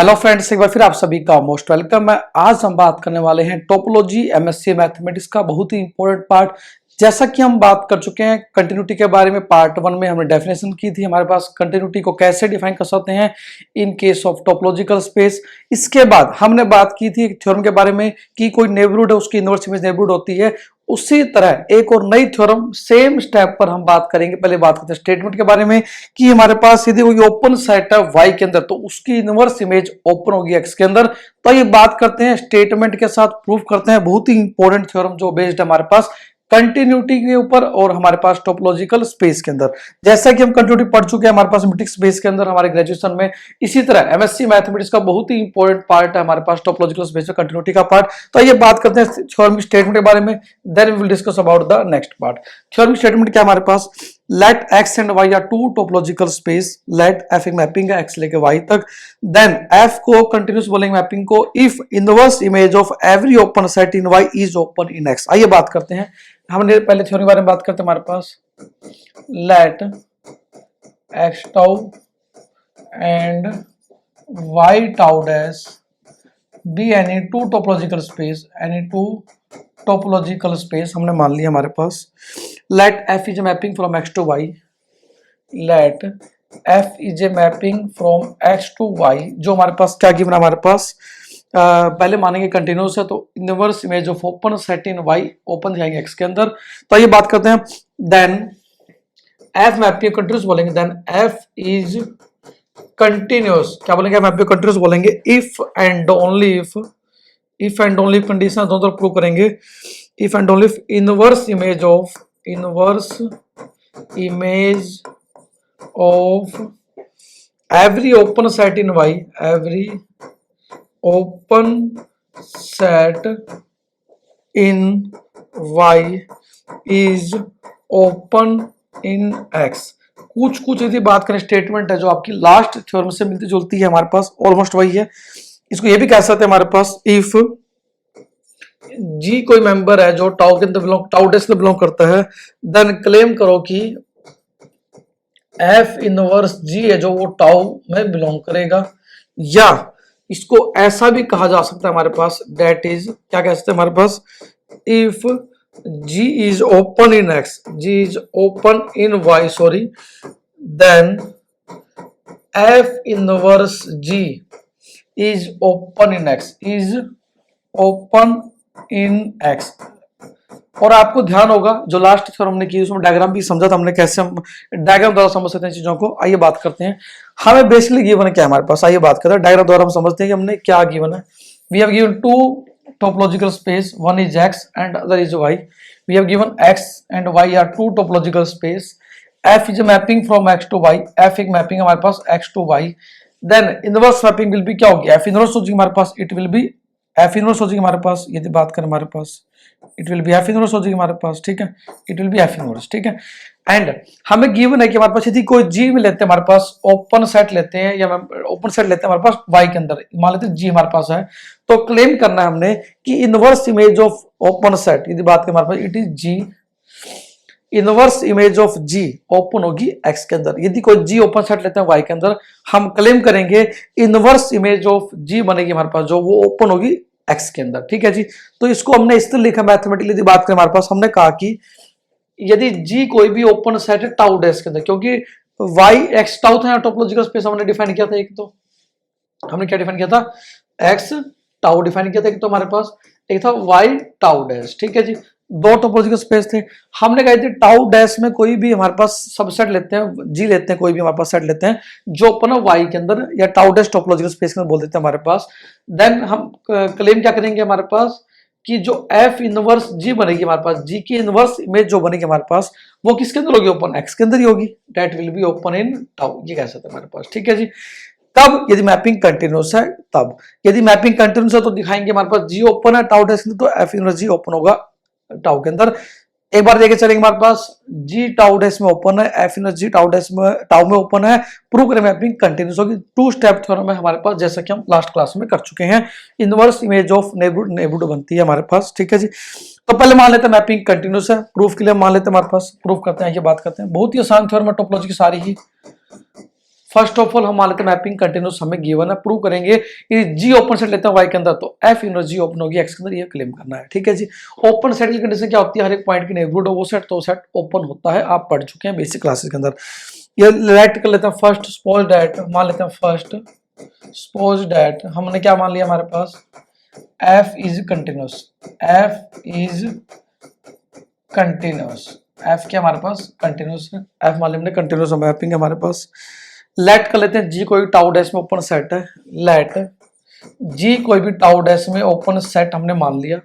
Hello friends, एक बार फिर आप सभी का मोस्ट वेलकम है। आज हम बात करने वाले हैं टोपोलॉजी एमएससी मैथमेटिक्स का बहुत ही इंपॉर्टेंट पार्ट। जैसा कि हम बात कर चुके हैं कंटिन्यूटी के बारे में, पार्ट 1 में हमने डेफिनेशन की थी हमारे पास कंटिन्यूटी को कैसे डिफाइन कर सकते हैं in case of topological space. इसके बाद हमने बात की थी थ्योरम के बारे में कि कोई नेबरहुड है उसकी इनवर्स इमेज नेबरहुड होती है। उसी तरह एक और नई थ्योरम सेम स्टेप पर हम बात करेंगे। पहले बात करते हैं स्टेटमेंट के बारे में कि हमारे पास यदि कोई ओपन सेट है y के अंदर तो उसकी इनवर्स इमेज ओपन होगी x के अंदर। तो ये बात करते हैं स्टेटमेंट के साथ प्रूफ करते हैं बहुत ही इंपॉर्टेंट थ्योरम जो बेस्ड है हमारे पास कंटिन्यूटी के ऊपर और हमारे पास टोपोलॉजिकल स्पेस के अंदर। जैसा कि हम कंटिन्यूटी पढ़ चुके हैं हमारे पास मैथमेटिक्स बेस के अंदर हमारे ग्रेजुएशन में, इसी तरह एमएससी मैथमेटिक्स का बहुत ही इंपॉर्टेंट पार्ट है हमारे पास टोपोलॉजिकल स्पेस में कंटिन्यूटी का पार्ट। तो ये बात करते हैं थ्योरम की स्टेटमेंट के बारे में, then we will discuss about the next part. Theorem की स्टेटमेंट क्या हमारे पास, let x and y are two topological space, let f एक मैपिंग है x लेके y तक, देन f को कंटिन्यूस बोलेंगे मैपिंग को if inverse image of every open set in y is open in x। आइए बात करते हैं, हमने पहले थ्योरी के बारे में बात करते हैं। हमारे पास let x tau and y tau dash be any two topological space, any two topological space हमने मान लिया। हमारे पास let f is a mapping from x to y, let f is a mapping from x to y, जो हमारे पास क्या given है हमारे पास पहले मानेंगे कंटिन्यूस है तो inverse image of open set in y open जाएंगे x के अंदर। तो ये बात करते हैं, देन f मैपिंग कंटिन्यूस बोलेंगे, देन f इज कंटिन्यूस क्या बोलेंगे, f मैपिंग कंटिन्यूस बोलेंगे if and only if condition दोनों तरफ प्रूव करेंगे, if and only if inverse image of every open set in y, every open set in y is open in x। कुछ यदि बात करें स्टेटमेंट है जो आपकी लास्ट थ्योरम से मिलती जुलती है, हमारे पास ऑलमोस्ट वही है। इसको ये भी कह सकते हैं हमारे पास, इफ g कोई मेंबर है जो टाउ के अंदर टाउ डैश में बिलोंग करता है, देन क्लेम करो कि f इनवर्स g है जो वो टाउ में बिलोंग करेगा। या इसको ऐसा भी कहा जा सकता है हमारे पास, दैट इज क्या कह सकते हैं हमारे पास, if g is open in x, g is open in y sorry, then f inverse g is open in x, is open in x। और आपको ध्यान होगा जो लास्ट थ्योरम हमने की उसमें डायग्राम भी समझा था हमने, कैसे हम डायग्राम द्वारा समझ सकते हैं चीजों को। आइए बात करते हैं हमें बेसिकली गिवन है क्या हमारे पास। आइए बात करते हैं डायग्राम द्वारा हम समझते हैं कि हमने क्या गिवन है। We have given two topological space, one is x and other is y। We have given x and y are two topological space, f is mapping from x to y, f एक mapping हमारे पास x to y, then inverse mapping will be क्या होगी, f inverse हो जाएगी हमारे पास, it will be f inverse हो जाएगी हमारे पास। यदि बात करें हमारे पास it will be f inverse हो जाएगी हमारे पास, ठीक है, it will be f inverse, ठीक है। एंड हमें गिवन है कि हमारे पास यदि कोई g में लेते हैं हमारे पास ओपन सेट लेते हैं या ओपन सेट लेते हैं हमारे पास y के अंदर, मान लेते हैं g हमारे पास है, तो क्लेम करना है हमने कि inverse image of open set, यदि बात करें हमारे पास it is g, inverse image of g open होगी x के अंदर। यदि कोई g ओपन सेट लेते हैं y के अंदर, हम क्लेम करेंगे इनवर्स इमेज ऑफ g बनेगी हमारे पास जो वो ओपन होगी x के अंदर, ठीक है जी। तो इसको हमने इस तरह लिखा मैथमेटिकली, यदि बात करें हमारे पास, हमने कहा कि यदि g कोई भी ओपन सेट है टाउ डैश के अंदर, क्योंकि y x टाउ था, टोपोलॉजिकल स्पेस हमने डिफाइन किया था एक, तो हमने क्या डिफाइन किया था, x टाउ डिफाइन किया था एक, तो हमारे पास एक था y टाउ डैश, ठीक है जी। दो टोपोलॉजिकल स्पेस थे, हमने कहा था टाउ डैश में कोई भी हमारे पास सबसेट लेते हैं, g लेते हैं, कोई भी हमारे पास सेट लेते हैं जो ओपन है y के अंदर या टाउ डैश टोपोलॉजिकल स्पेस के अंदर बोल देते हैं हमारे पास। देन हम क्लेम क्या करेंगे हमारे पास कि जो f इनवर्स g बनेगी हमारे पास, g की इनवर्स इमेज जो बनेगी हमारे पास वो किसके अंदर होगी, ओपन x के अंदर ही होगी, that will be open in tau, ये कह सकते हैं हमारे पास, ठीक है जी। तब यदि मैपिंग कंटिन्यूस है, तब यदि मैपिंग कंटिन्यूस है तो दिखाएंगे हमारे पास g ओपन है टाउ डैश के अंदर, तो f इनवर्स g ओपन होगा टाउ के अंदर। एक बार देखे चलेंगे हमारे पास g टाउ डैश में ओपन है, f inverse g tau dash में टाउ में ओपन है, प्रूव करें मैपिंग कंटिन्यूस होगी। टू स्टेप थ्योरम है हमारे पास, जैसा कि हम लास्ट क्लास में कर चुके हैं। इनवर्स इमेज ऑफ नेबरहुड बनती है हमारे पास, ठीक है जी। तो पहले मान लेते हैं मैपिंग कंटिन्यूस है, प्रूफ के लिए मान लेते हैं हमारे पास, प्रूफ करते हैं, ये बात करते हैं। बहुत ही आसान थ्योरम है टोपोलॉजी की सारी ही। फर्स्ट ऑफ ऑल हम मान लेते हैं मैपिंग कंटिन्यूस हमें गिवन है, प्रूव करेंगे कि जी ओपन सेट लेते हैं वाई के अंदर तो एफ इनवर्स जी ओपन होगी एक्स के अंदर, ये क्लेम करना है। ठीक है जी। ओपन सेट की कंडीशन क्या होती है, हर एक पॉइंट की नेबरहुड हो वो सेट तो सेट ओपन होता है, आप पढ़ चुके हैं बेसिक क्लासेस के अंदर। ये लेट कर लेते हैं फर्स्ट, सपोज दैट मान लेते हैं फर्स्ट, सपोज दैट हमने क्या मान लिया हमारे पास f is continuous, f is continuous, f क्या हमारे पास कंटिन्यूस है, f मान लिया हमने कंटिन्यूस मैपिंग है हमारे पास। लेट कर लेते हैं g कोई टाउ डैश में ओपन सेट है, लेट g कोई भी टाउ डैश में ओपन सेट हमने मान लिया।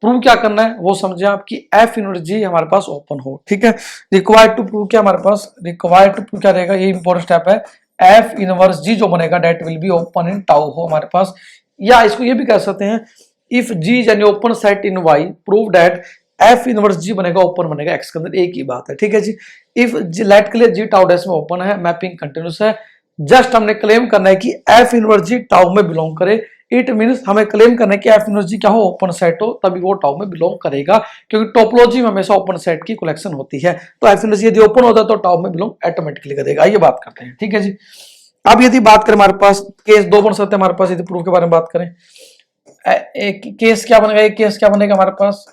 प्रूव क्या करना है वो समझे आप कि f इनवर्स g हमारे पास ओपन हो। ठीक है। रिक्वायर्ड टू प्रूव क्या हमारे पास, रिक्वायर्ड टू प्रूव क्या रहेगा, ये इंपॉर्टेंट स्टेप है, f इनवर्स g जो बनेगा that will be open in tau हो हमारे पास। या इसको ये भी कह सकते हैं if g is an open set in y prove that f inverse g बनेगा ओपन बनेगा x के अंदर, एक ही बात है। ठीक है जी। इफ लेट के लिए g टाउ डैश में ओपन है, मैपिंग कंटिन्यूस है, जस्ट हमने क्लेम करना है कि f इनवर्स g टाउ में बिलोंग करे। इट मींस हमें क्लेम करना है कि f इनवर्स g क्या हो, ओपन सेट हो, तभी वो टाउ में बिलोंग करेगा, क्योंकि टोपोलॉजी में हमेशा ओपन सेट की कलेक्शन होती है। तो f इनवर्स यदि ओपन होता है तो टाउ में बिलोंग ऑटोमेटिकली करेगा। ये बात करते हैं। ठीक है जी। अब यदि बात करें हमारे पास केस दो बन सकते हैं हमारे पास, यदि प्रूफ के बारे में बात करें, एक केस क्या बनेगा, एक केस क्या बनेगा हमारे पास,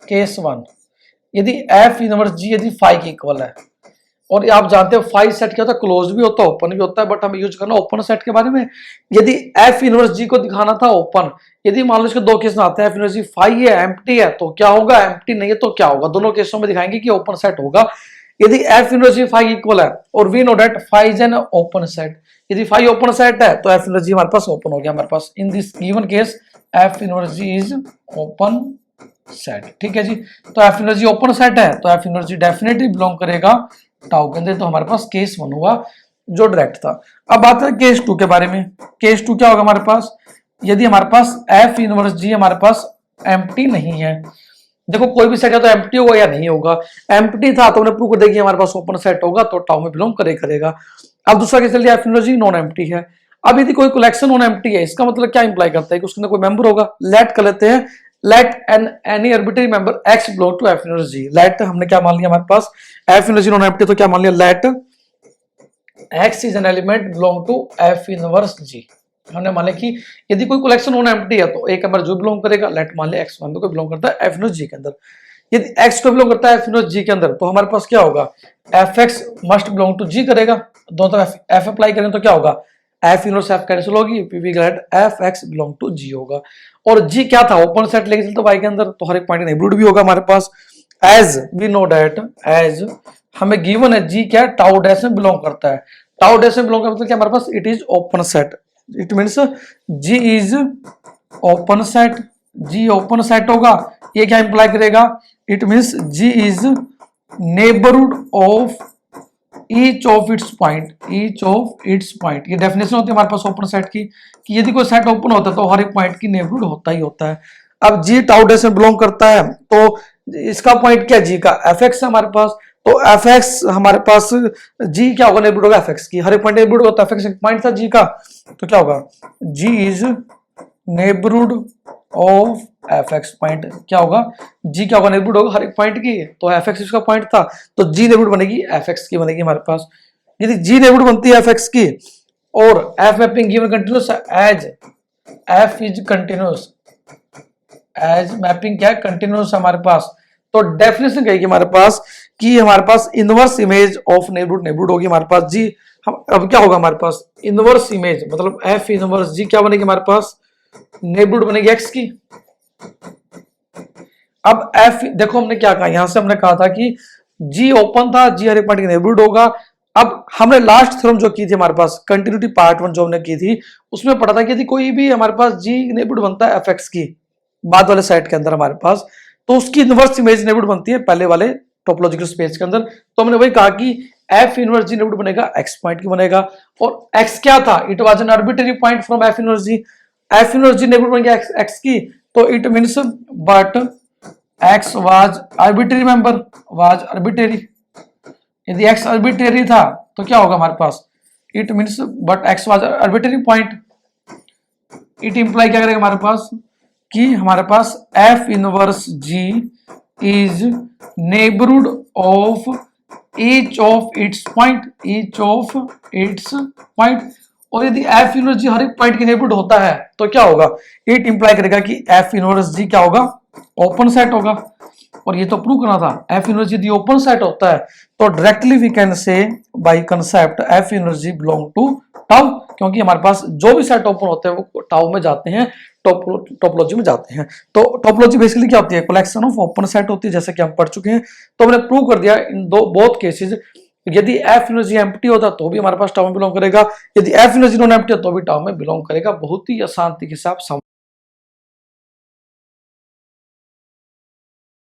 केस वन, यदि f इनवर्स g यदि फाइव के इक्वल है, और आप जानते हो फाइव सेट क्या होता है, क्लोज भी होता है ओपन भी होता है, बट हम यूज करना ओपन सेट के बारे में। यदि f इनवर्स g को दिखाना था ओपन, यदि मान लो इसके दो केस में आते हैं, f इनवर्स g फाइव है एम्प्टी है तो क्या होगा, एम्प्टी नहीं है तो क्या होगा, दोनों केसों में दिखाएंगे कि ओपन सेट होगा। यदि f inverse g five equal है और we know that five is an open set, यदि फाइव ओपन सेट है तो f इनवर्स g हमारे पास ओपन हो गया हमारे पास। In this given case f inverse g is open set. ठीक है जी। तो f inverse g open set है तो f inverse g definitely belong करेगा टाउ के अंदर, तो हमारे पास केस वन हुआ जो डायरेक्ट था। अब बात है केस टू के बारे में। केस टू क्या होगा हमारे पास, यदि हमारे पास f इनवर्स g हमारे पास एम्प्टी नहीं है, देखो कोई भी सेट है तो एम्प्टी होगा या नहीं होगा, एम्प्टी था तो हमने प्रूव कर दिया कि हमारे पास ओपन सेट होगा तो टाउ में बिलोंग करेगा। अब दूसरा केस चलिए f inverse g non empty है। अब यदि कोई कलेक्शन नॉन एम्प्टी है, इसका मतलब क्या इंप्लाई करता है कि उसके अंदर कोई मेंबर होगा। लेट कर लेते हैं, let any arbitrary member x belong to f inverse g। Let हमने क्या मान लिया हमारे पास f inverse g non empty, तो क्या मान लिया, let x is an element belong to f inverse g। हमने मान लिया कि यदि कोई कलेक्शन नॉन एम्प्टी है तो एक मेंबर जो बिलोंग करेगा, लेट मान लिया x मेंबर को बिलोंग करता है f इनवर्स g के अंदर। यदि x को बिलोंग करता है f इनवर्स g के अंदर तो हमारे पास क्या होगा, fx must belong to g करेगा, दोनों तरफ f अप्लाई करें तो क्या होगा, f इनवर्स f कैंसिल होगी, we get fx belong to g होगा। और g क्या था, ओपन सेट लेके चलते y के अंदर तो हर एक पॉइंट नेबरहुड भी होगा हमारे पास। As we know that, as हमें गिवन है g क्या टाउ डैश में बिलोंग करता है, टाउ डैश में बिलोंग करता है मतलब क्या हमारे पास, it is open set, it means g is open set, g open set होगा, ये क्या इंप्लाई करेगा, it means g is neighbourhood of each of its point, each of its point. ये डेफिनेशन होती है हमारे पास ओपन सेट की कि यदि कोई सेट ओपन होता है तो हर एक पॉइंट की नेबरहुड होता ही होता है। अब g टाउ डैश में बिलोंग करता है तो इसका पॉइंट क्या, g का fx है हमारे पास, तो fx हमारे पास g क्या होगा, नेबरहुड होगा fx की, हर एक पॉइंट नेबरहुड होता है, fx एक पॉइंट था g का, तो क्या होगा, g is neighbourhood of fx point, क्या होगा, g क्या होगा, नेबरहुड होगा हर एक पॉइंट की, तो fx इसका पॉइंट था तो g नेबरहुड बनेगी fx की बनेगी हमारे पास। यदि g नेबरहुड बनती है fx की और f mapping given continuous as f is continuous, as mapping क्या है, कंटीन्यूअस हमारे पास, तो डेफिनेशन कहेगी हमारे पास कि हमारे पास inverse image of neighbourhood, neighbourhood होगी हमारे पास g। हम अब क्या होगा हमारे पास, इनवर्स इमेज मतलब f इनवर्स g क्या बनेगी हमारे पास, नेबरहुड बनेगी x की। अब f देखो हमने क्या कहा, यहां से हमने कहा था कि g ओपन था, g हर एक पॉइंट का नेबरहुड होगा। अब हमने लास्ट थ्योरम जो की थी हमारे पास कंटिन्यूटी पार्ट वन जो हमने की थी उसमें पढ़ा था कि यदि कोई भी हमारे पास g नेबरहुड बनता है fx की बाद वाले सेट के अंदर हमारे पास, तो उसकी इनवर्स इमेज नेबरहुड बनती है पहले वाले टोपोलॉजिकल स्पेस के अंदर। तो हमने वही कहा कि f इनवर्स g नेबरहुड बनेगा x पॉइंट की बनेगा, और x क्या था, it was an arbitrary point from f inverse g, f inverse g neighbourhood बन गया x की, तो it means but x was arbitrary member, was arbitrary. यदि x आर्बिट्ररी था तो क्या होगा हमारे पास, it means but x was arbitrary point. It imply क्या करेगा हमारे पास कि हमारे पास f inverse g is neighbourhood of each of its point, each of its point. और यदि एफ इनवर्स जी हर एक पॉइंट के नेबरहुड होता है तो क्या होगा, इट इंप्लाई करेगा कि एफ इनवर्स जी क्या होगा, ओपन सेट होगा। और ये तो प्रूव करना था, एफ इनवर्स यदि ओपन सेट होता है तो directly we can say by concept F inverse G belong to tau, क्योंकि हमारे पास जो भी सेट ओपन होते हैं वो टाउ में जाते हैं, टोपोलॉजी में जाते हैं। तो टोपोलॉजी बेसिकली क्या होती है, कलेक्शन ऑफ ओपन सेट होती है, जैसे कि हम पढ़ चुके हैं। तो हमने प्रूव कर दिया इन दो बोथ केसेस, यदि एफ इनवर्स एम्प्टी होता तो भी हमारे पास टाउ में बिलोंग करेगा, यदि एफ इनवर्स नॉन एम्प्टी हो तो भी टाउ में बिलोंग करेगा। बहुत ही आसान तरीके से आप